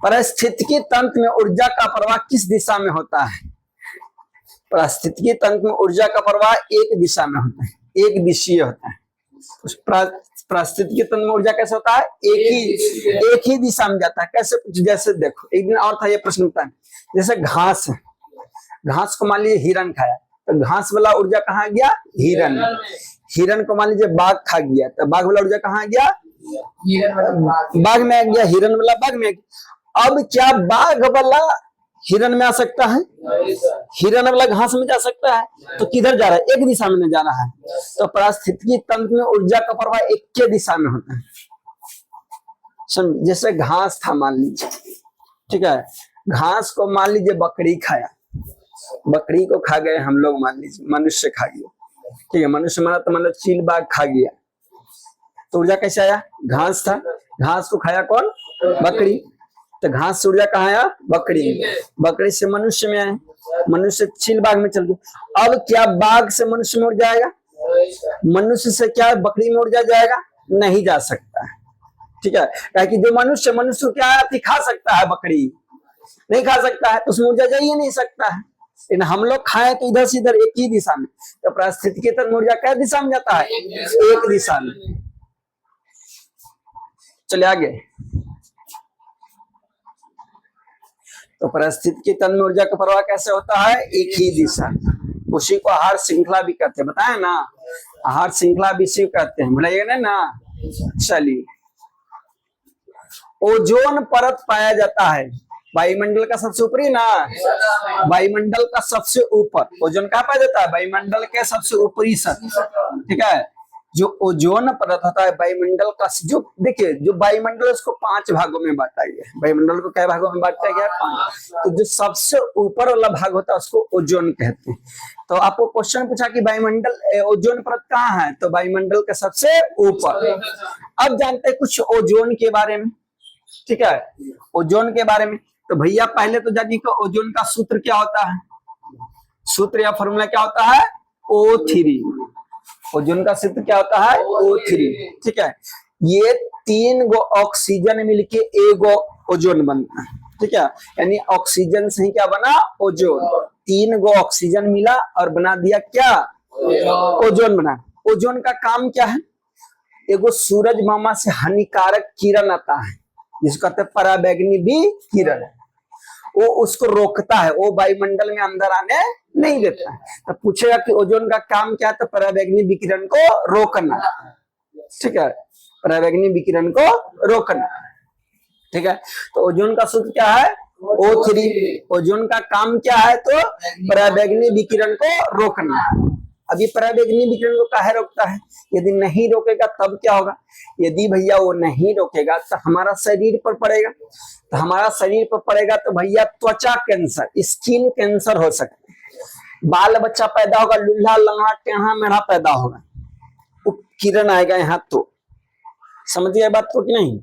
पारिस्थितिकी तंत्र में ऊर्जा का प्रवाह किस दिशा में होता है? पारिस्थितिकी तंत्र में ऊर्जा का प्रवाह एक दिशा में होता है, एक दिशीय होता है। पारिस्थितिकी तंत्र में ऊर्जा कैसे होता है? एक ही दिशा में जाता है। कैसे? जैसे देखो, एक दिन और था ये प्रश्न होता है, जैसे घास है, घास को मान लीजिए हिरन खाया, तो घास वाला ऊर्जा कहाँ गया? हिरन। हिरन को मान लीजिए बाघ खा गया, तो बाघ वाला ऊर्जा कहाँ गया? बाघ में आ गया, हिरन वाला बाघ में। अब क्या बाघ वाला हिरन में आ सकता है? हिरन वाला घास में जा सकता है? तो किधर जा रहा है? एक दिशा में जा रहा है। तो पारिस्थितिकी तंत्र में ऊर्जा का प्रवाह एक के दिशा में होता है। जैसे घास था मान लीजिए, ठीक है, घास को मान लीजिए बकरी खाया, बकरी को खा गए हम लोग, मान लीजिए मनुष्य खा गया, ठीक है, मनुष्य माना तो मतलब चील बाघ खा गया, तो ऊर्जा कैसे आया? घास था, घास को खाया कौन? बकरी, तो घास से ऊर्जा कहाँ आया? बकरी। बकरी से मनुष्य में आए, मनुष्य चील बाघ में चल गया। अब क्या बाघ से मनुष्य में ऊर्जा आएगा? मनुष्य से क्या बकरी में ऊर्जा जाएगा? नहीं जा सकता है, ठीक है, कि जो मनुष्य को क्या है? खा सकता है, बकरी नहीं खा सकता है, तो उसमें ऊर्जा जा ही नहीं सकता है। लेकिन हम लोग खाए तो इधर से इधर एक ही दिशा में, तो पारिस्थितिकी तंत्र में ऊर्जा क्या दिशा में जाता है? एक दिशा में। चलिए आगे। तो पारिस्थितिकी तंत्र में ऊर्जा का प्रवाह कैसे होता है? एक ही दिशा। उसी को आहार श्रृंखला भी कहते हैं, बताए ना, आहार श्रृंखला भी इसी कहते हैं, भूलिएगा ना। चलिए, ओजोन परत पाया जाता है वायुमंडल का सबसे ऊपरी ना, वायुमंडल का सबसे ऊपर ओजोन कहाँ पाया जाता है? वायुमंडल के सबसे ऊपरी सतह, ठीक है। जो ओजोन परत होता है वायुमंडल का, जो देखिए जो वायुमंडल उसको 5 भागों में बांटा गया है। वायुमंडल को कई भागों में बांटा गया? 5। तो जो सबसे ऊपर वाला भाग होता है उसको ओजोन कहते हैं। तो आपको क्वेश्चन पूछा कि वायुमंडल ओजोन परत कहाँ है, तो वायुमंडल के सबसे ऊपर। अब जानते हैं कुछ ओजोन के बारे में, ठीक है, ओजोन के बारे में। तो भैया पहले तो जानिए कि ओजोन का सूत्र क्या होता है, सूत्र या फॉर्मूला क्या होता है? O3। ओजोन का सूत्र क्या होता है? O3, ठीक है। ये 3 गो ऑक्सीजन मिलके एगो ओजोन बनता है, ठीक है, यानी ऑक्सीजन से ही क्या बना? ओजोन। 3 गो ऑक्सीजन मिला और बना दिया क्या? ओजोन बना। ओजोन का काम क्या है? एगो सूरज मामा से हानिकारक किरण आता है जिसको कहते हैं पराबैंगनी विकिरण, वो उसको रोकता है, वो वायुमंडल में अंदर आने नहीं देता है। तो पूछेगा कि ओजोन का काम क्या है, तो पराबैंगनी विकिरण को रोकना, ठीक है, पराबैंगनी विकिरण को रोकना, ठीक है। तो ओजोन का सूत्र क्या है? O3। ओजोन का काम क्या है? तो पराबैंगनी विकिरण को रोकना। अब ये पराबैंगनी विकिरण को काहे रोकता है? यदि नहीं रोकेगा तब क्या होगा? यदि भैया वो नहीं रोकेगा तो हमारा शरीर पर पड़ेगा, तो हमारा शरीर पर पड़ेगा तो भैया त्वचा कैंसर, स्किन कैंसर हो सकता है, बाल बच्चा पैदा होगा, लूल्हा लंगड़ा टेढ़ा मेढ़ा पैदा होगा, किरण आएगा यहाँ। तो समझिए बात को कि नहीं?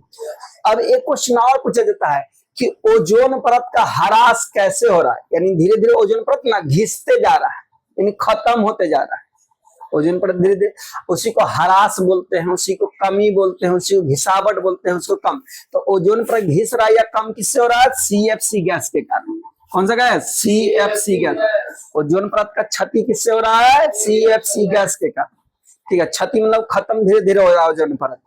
अब एक क्वेश्चन और पूछा जाता है कि ओजोन परत का ह्रास कैसे हो रहा है, यानी धीरे धीरे ओजोन परत ना घिसते जा रहा है, यानी खत्म होते जा रहा है ओजोन परत धीरे धीरे। उसी को ह्रास बोलते हैं, उसी को कमी बोलते हैं, उसी को घिसावट बोलते हैं, उसको कम। तो ओजोन परत घिस रहा है या कम किससे हो रहा है? CFC गैस के कारण। कौन सा गैस? CFC gas. ओजोन परत का क्षति किससे हो रहा है? CFC गैस के कारण, ठीक है। क्षति मतलब खत्म धीरे धीरे हो रहा है ओजोन परत,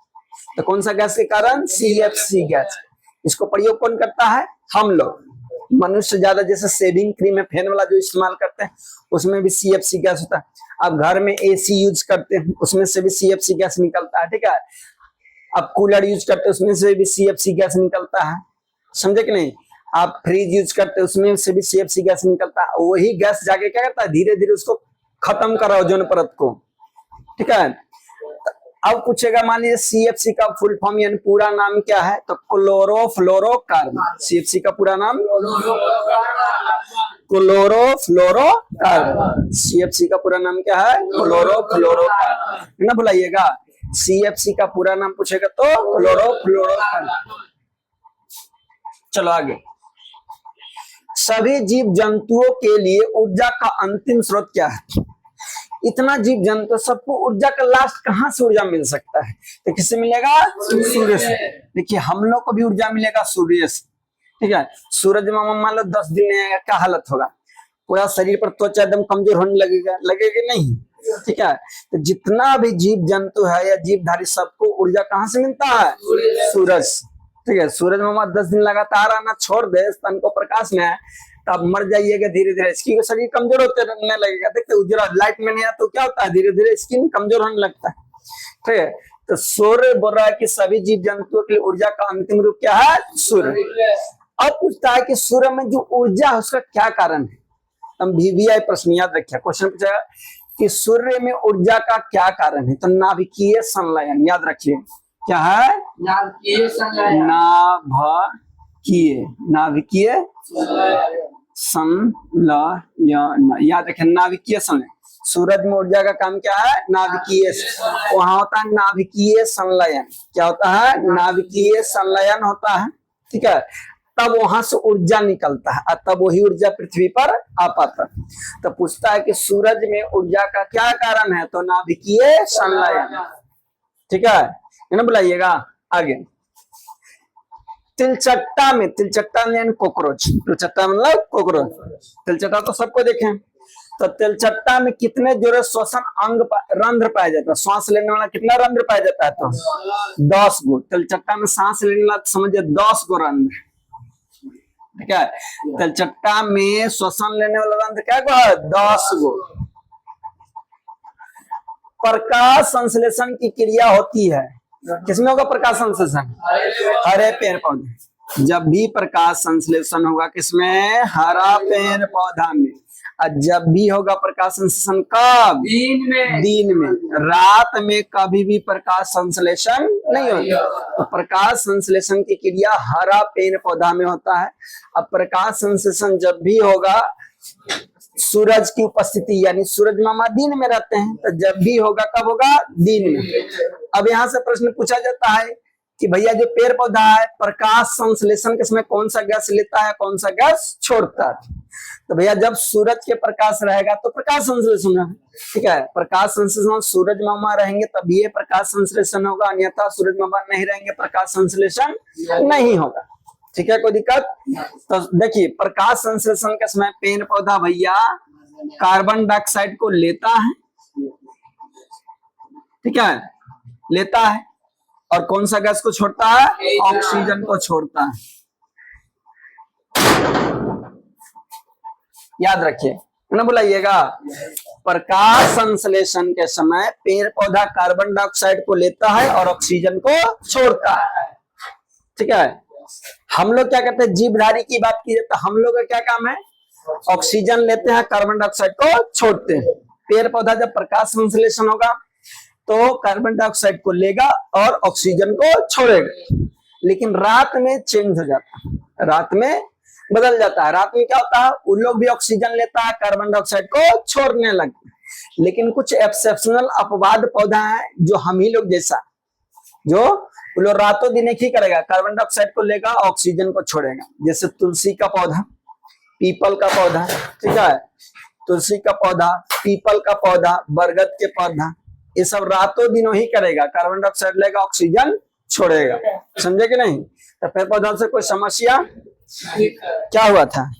तो कौन सा गैस के कारण? CFC gas. इसको प्रयोग कौन करता है? हम लोग, मनुष्य ज्यादा, जैसे शेविंग क्रीम है फेन वाला जो इस्तेमाल करते हैं उसमें भी CFC गैस होता है। अब घर में AC यूज करते हैं उसमें से भी CFC गैस निकलता है, ठीक है। अब कूलर यूज करते हैं उसमें से भी CFC गैस निकलता है, समझे कि नहीं। आप फ्रिज यूज करते हैं उसमें से भी CFC गैस निकलता है। वही गैस जाके क्या करता है? धीरे धीरे उसको खत्म करा ओजोन परत को, ठीक है। अब पूछेगा मान लीजिए CFC का फुल फॉर्म यानी पूरा नाम क्या है, तो क्लोरोफ्लोरोकार्बन। CFC का पूरा नाम क्लोरोफ्लोरोकार्बन। CFC का पूरा नाम क्या है? क्लोरोफ्लोरोकार्बन, ना भुलाइएगा। CFC का पूरा नाम पूछेगा तो क्लोरोफ्लोरोकार्बन। चलो आगे। सभी जीव जंतुओं के लिए ऊर्जा का अंतिम स्रोत क्या है? इतना जीव जंतु सबको ऊर्जा का लास्ट कहां से ऊर्जा मिल सकता है? तो किससे मिलेगा? सूर्य से। देखिए हम लोग को भी ऊर्जा मिलेगा सूर्य से, ठीक है। सूरज मामा मान लो 10 दिन नहीं आएगा, क्या हालत होगा? पूरा शरीर पर त्वचा एकदम कमजोर होने लगेगा, लगेगा नहीं? ठीक है। तो जितना भी जीव जंतु है या जीवधारी, सबको ऊर्जा कहाँ से मिलता है? सूरज। ठीक है। सूरज मामा 10 दिन लगातार आना छोड़ दे तन को प्रकाश में, तब मर जाइएगा धीरे धीरे, इसकी शरीर कमजोर होते रहने लगेगा। देखते उजला लाइट में नहीं आता तो क्या होता है? धीरे धीरे स्किन कमजोर होने लगता है। ठीक है। तो सूर्य बोल रहा है कि सभी जीव जंतुओं के लिए ऊर्जा का अंतिम रूप क्या है? सूर्य। अब पूछता है कि सूर्य में जो ऊर्जा है उसका क्या कारण है? हम VVI प्रश्न याद रखिए, क्वेश्चन पूछा कि सूर्य में ऊर्जा का क्या कारण है? तो नाभिकीय संलयन, याद रखिए क्या है? नाभिकीय संलयन। नाभिकीय संलयन, याद रखें, नाभिकीय संलयन। सूरज में ऊर्जा का काम क्या है? नाभिकीय। वहां होता है नाभिकीय संलयन। क्या होता है? नाभिकीय संलयन होता है। ठीक है। तब वहां से ऊर्जा निकलता है और तब वही ऊर्जा पृथ्वी पर आ पाता है। तो पूछता है कि सूरज में ऊर्जा का क्या कारण है? तो नाभिकीय संलयन। ठीक है, ना बुलाइएगा आगे। तिलचट्टा में, तिलचट्टा यानी कॉकरोच, तिलचट्टा मतलब कॉकरोच। तिलचट्टा तो सबको देखें। तो तिलचट्टा में कितने जोड़े श्वसन अंग रंध्र पाया जाता है? श्वास लेने वाला कितना रंध्र पाया जाता है? तो 10 गो। तिलचट्टा में सांस लेने वाला समझिए 10 गो रंध्र। ठीक है। तिलचट्टा में श्वसन लेने वाला रंध्र क्या गो है? 10 गो। प्रकाश संश्लेषण की क्रिया होती है किसमें होगा? प्रकाश संश्लेषण हरे पेड़ पौधे। जब भी प्रकाश संश्लेषण होगा किसमें? हरा पेड़ पौधा में। और जब भी होगा प्रकाश संश्लेषण कब? दिन में। रात में कभी भी प्रकाश संश्लेषण नहीं होता। तो प्रकाश संश्लेषण की क्रिया हरा पेड़ पौधा में होता है। अब प्रकाश संश्लेषण जब भी होगा सूरज की उपस्थिति, यानी सूरज मामा दिन में रहते हैं, तो जब भी होगा कब होगा? दिन में। अब यहाँ से प्रश्न पूछा जाता है कि भैया जो पेड़ पौधा है प्रकाश संश्लेषण के समय कौन सा गैस लेता है, कौन सा गैस छोड़ता है? तो भैया जब सूरज के प्रकाश रहेगा तो प्रकाश संश्लेषण है। ठीक है। प्रकाश संश्लेषण सूरज मामा रहेंगे तभी ये प्रकाश संश्लेषण होगा, अन्यथा सूरज मामा नहीं रहेंगे प्रकाश संश्लेषण नहीं होगा। ठीक है, कोई दिक्कत? तो देखिए प्रकाश संश्लेषण के समय पेड़ पौधा भैया कार्बन डाइऑक्साइड को लेता है, ठीक है, लेता है, और कौन सा गैस को छोड़ता है? ऑक्सीजन को छोड़ता है। याद रखिए, ना बुलाइएगा। प्रकाश संश्लेषण के समय पेड़ पौधा कार्बन डाइऑक्साइड को लेता है और ऑक्सीजन को छोड़ता है। ठीक है। हम लोग क्या करते हैं? जीवधारी की बात की जाए तो हम लोग का क्या काम है? ऑक्सीजन लेते हैं, कार्बन डाइऑक्साइड को छोड़ते हैं। पेड़ पौधा जब प्रकाश संश्लेषण होगा तो कार्बन डाइऑक्साइड को लेगा और ऑक्सीजन को छोड़ेगा। लेकिन रात में चेंज हो जाता है, रात में बदल जाता है। रात में क्या होता है? उन लोग भी ऑक्सीजन लेता है, कार्बन डाइऑक्साइड को छोड़ने लगता है। लेकिन कुछ एक्सेप्शनल अपवाद पौधा है जो हम ही लोग जैसा, जो वो लोग रातों दिन एक ही करेगा, कार्बन डाइऑक्साइड को लेगा, ऑक्सीजन को छोड़ेगा। जैसे तुलसी का पौधा, पीपल का पौधा, ठीक है, तुलसी का पौधा, पीपल का पौधा, बरगद के पौधा, ये सब रातों दिनों ही करेगा, कार्बन डाइऑक्साइड लेगा, ऑक्सीजन छोड़ेगा। समझे कि नहीं? तो पेड़ पौधा से कोई समस्या? क्या हुआ था?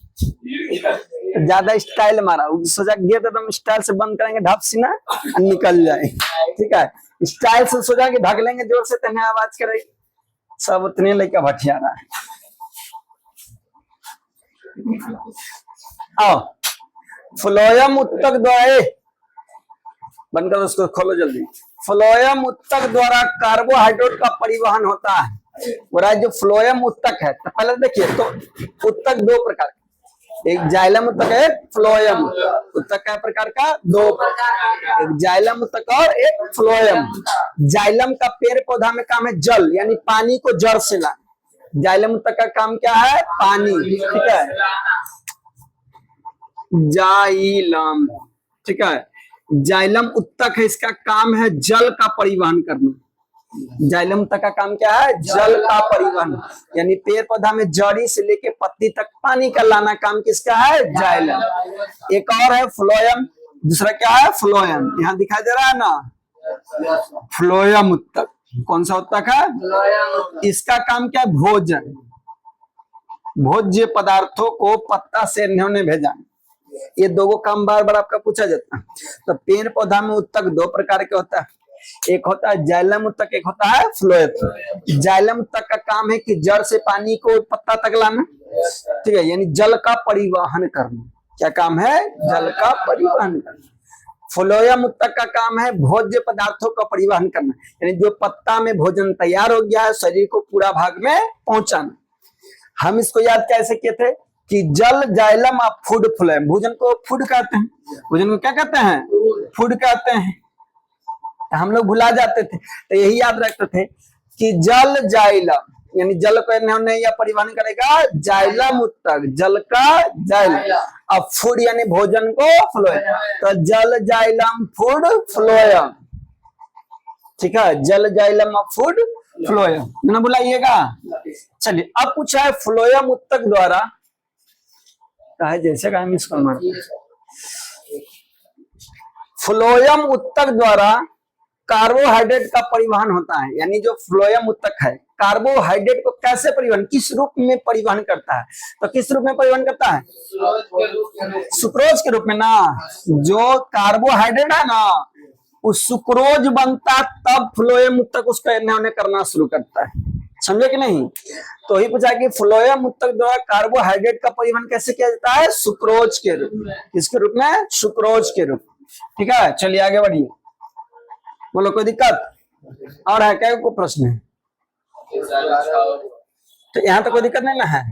ज्यादा स्टाइल मारा, सोचा गेट एकदम स्टाइल से बंद करेंगे, ढप सीना निकल जाए। ठीक है, स्टाइल से सोचा कि ढक लेंगे जोर से, तने आवाज करेगी, सब उतने लेकर भटिया रहा है। आओ, फ्लोएम उत्तक द्वारा, बंद करो उसको, खोलो जल्दी। फ्लोएम उत्तक द्वारा कार्बोहाइड्रेट का परिवहन होता है। जो फ्लोएम उत्तक है, तो पहले देखिए तो उत्तक 2 प्रकार, एक जाइलम उत्तक है, फ्लोएम उत्तक का प्रकार का 2 प्रकार, एक जाइलम उत्तक और एक फ्लोएम। जाइलम का पेड़ पौधा में काम है जल, यानी पानी को जड़ से लाना। जाइलम उत्तक का काम क्या है? पानी। ठीक है, जाइलम, ठीक है, जाइलम उत्तक है, इसका काम है जल का परिवहन करना। जाइलम उत्तक का काम क्या है? जल का परिवहन, यानी पेड़ पौधा में जड़ी से लेके पत्ती तक पानी का लाना काम किसका है? जाइलम। एक और है फ्लोएम, दूसरा क्या है? फ्लोएम, यहाँ दिखाई दे रहा है ना, फ्लोएम उत्तक। कौन सा उत्तक है? इसका काम क्या है? भोजन, भोज्य पदार्थों को पत्ता से इन्होंने भेजा। ये दो काम बार बार आपका पूछा जाता है। तो पेड़ पौधा में उत्तक दो प्रकार के होता है, एक होता है जाइलम उत्तक, एक होता है फ्लोएम। जाइलम उत्तक का काम है कि जड़ से पानी को पत्ता तक लाना, ठीक है, यानी जल का परिवहन करना। क्या काम है? जल का परिवहन करना। फ्लोएम उत्तक का काम है भोज्य पदार्थों का परिवहन करना, यानी जो पत्ता में भोजन तैयार हो गया है शरीर को पूरा भाग में पहुंचाना। हम इसको याद कैसे किए थे कि जल जाइलम और फूड फ्लोएम। भोजन को फूड कहते हैं, भोजन को क्या कहते हैं? फूड कहते हैं। हम लोग भुला जाते थे, तो यही याद रखते थे कि जल जाइलम, यानी जल को इन्होंने या परिवहन करेगा जाइलम उत्तक, जल का जाइलम। अब फूड यानी भोजन को फ्लोएम, तो जल जाइलम फूड फ्लोएम, ठीक है, जल जाइलम और फूड फ्लोएम, ना बुलाइएगा। चलिए अब पूछा है फ्लोएम उत्तक द्वारा, जैसे मिस कर मार, फ्लोएम उत्तक द्वारा कार्बोहाइड्रेट का परिवहन होता है। यानी जो फ्लोएम उत्तक है कार्बोहाइड्रेट को कैसे परिवहन, किस रूप में परिवहन करता है? तो किस रूप में परिवहन करता है? सुक्रोज के रूप में ना। जो कार्बोहाइड्रेट है ना वो सुक्रोज बनता तब फ्लोएम उत्तक उसका इन्होंने करना शुरू करता है, समझे कि नहीं? तो ही पूछा कि फ्लोएम उत्तक द्वारा कार्बोहाइड्रेट का परिवहन कैसे किया जाता है? सुक्रोज के रूप में। किसके रूप में? सुक्रोज के रूप में, ठीक है। चलिए आगे बढ़िए, बोलो कोई दिक्कत और है क्या? कोई प्रश्न है? तो यहाँ तो कोई दिक्कत नहीं ना है,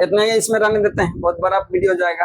इतना ही इसमें रहने देते हैं, बहुत बड़ा वीडियो जाएगा।